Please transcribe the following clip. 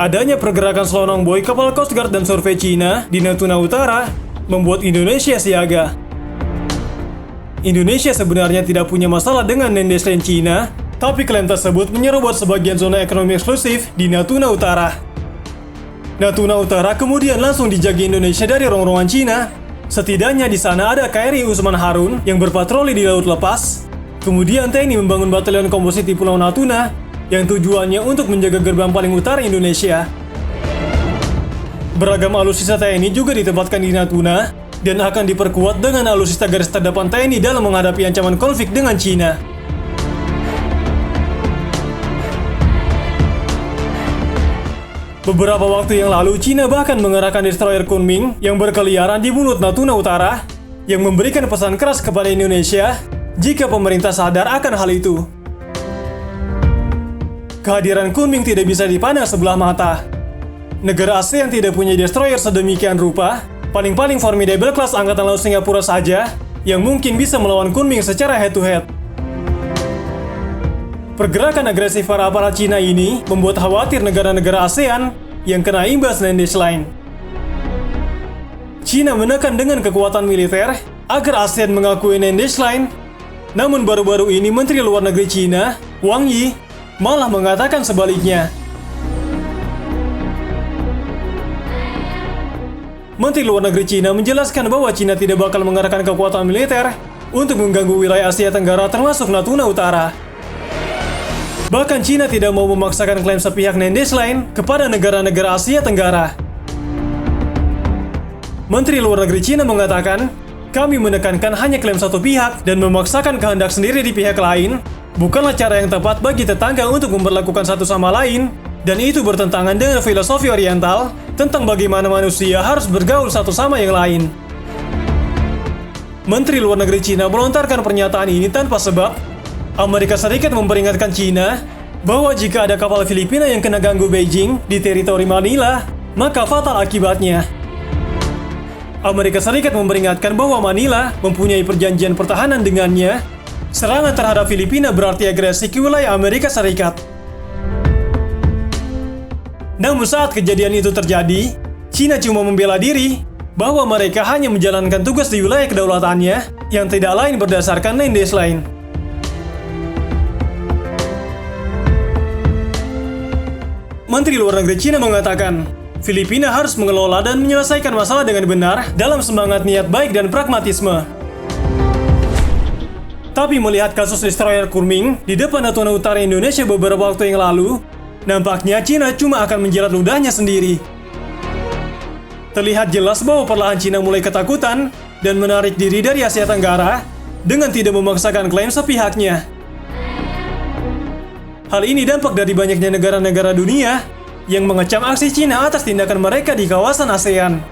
Adanya pergerakan selonong buoy kapal Coast Guard dan survei Cina di Natuna Utara membuat Indonesia siaga. Indonesia sebenarnya tidak punya masalah dengan Nandes Land Cina, tapi klaim tersebut menyerobot sebagian zona ekonomi eksklusif di Natuna Utara. Natuna Utara kemudian langsung dijaga Indonesia dari rongrongan Cina. Setidaknya di sana ada KRI Usman Harun yang berpatroli di laut lepas. Kemudian TNI membangun batalion komposit di Pulau Natuna yang tujuannya untuk menjaga gerbang paling utara Indonesia. Beragam alutsista TNI juga ditempatkan di Natuna dan akan diperkuat dengan alutsista garis terdepan TNI dalam menghadapi ancaman konflik dengan Cina. Beberapa waktu yang lalu, Cina bahkan mengerahkan destroyer Kunming yang berkeliaran di mulut Natuna Utara yang memberikan pesan keras kepada Indonesia jika pemerintah sadar akan hal itu. Kehadiran Kunming tidak bisa dipandang sebelah mata. Negara ASEAN tidak punya destroyer sedemikian rupa, paling-paling formidable kelas Angkatan Laut Singapura saja yang mungkin bisa melawan Kunming secara head-to-head. Pergerakan agresif para aparat Cina ini membuat khawatir negara-negara ASEAN yang kena imbas Nandes Line. Cina menekan dengan kekuatan militer agar ASEAN mengakui Nandes Line, namun baru-baru ini Menteri Luar Negeri Cina, Wang Yi, malah mengatakan sebaliknya. Menteri Luar Negeri Cina menjelaskan bahwa Cina tidak bakal mengerahkan kekuatan militer untuk mengganggu wilayah Asia Tenggara termasuk Natuna Utara. Bahkan Cina tidak mau memaksakan klaim sepihak Nandes Line kepada negara-negara Asia Tenggara. Menteri Luar Negeri Cina mengatakan, kami menekankan hanya klaim satu pihak dan memaksakan kehendak sendiri di pihak lain bukanlah cara yang tepat bagi tetangga untuk memperlakukan satu sama lain, dan itu bertentangan dengan filosofi Oriental tentang bagaimana manusia harus bergaul satu sama yang lain. Menteri Luar Negeri Cina melontarkan pernyataan ini tanpa sebab. Amerika Serikat memperingatkan Cina bahwa jika ada kapal Filipina yang kena ganggu Beijing di teritori Manila, maka fatal akibatnya. Amerika Serikat memperingatkan bahwa Manila mempunyai perjanjian pertahanan dengannya. Serangan terhadap Filipina berarti agresi ke wilayah Amerika Serikat. Namun saat kejadian itu terjadi, Cina cuma membela diri bahwa mereka hanya menjalankan tugas di wilayah kedaulatannya yang tidak lain berdasarkan Nandes Line. Menteri Luar Negeri Cina mengatakan, Filipina harus mengelola dan menyelesaikan masalah dengan benar dalam semangat niat baik dan pragmatisme. Tapi melihat kasus destroyer Kunming di depan Natuna Utara Indonesia beberapa waktu yang lalu, nampaknya Cina cuma akan menjilat ludahnya sendiri. Terlihat jelas bahwa perlahan Cina mulai ketakutan dan menarik diri dari Asia Tenggara dengan tidak memaksakan klaim sepihaknya. Hal ini dampak dari banyaknya negara-negara dunia yang mengecam aksi Cina atas tindakan mereka di kawasan ASEAN.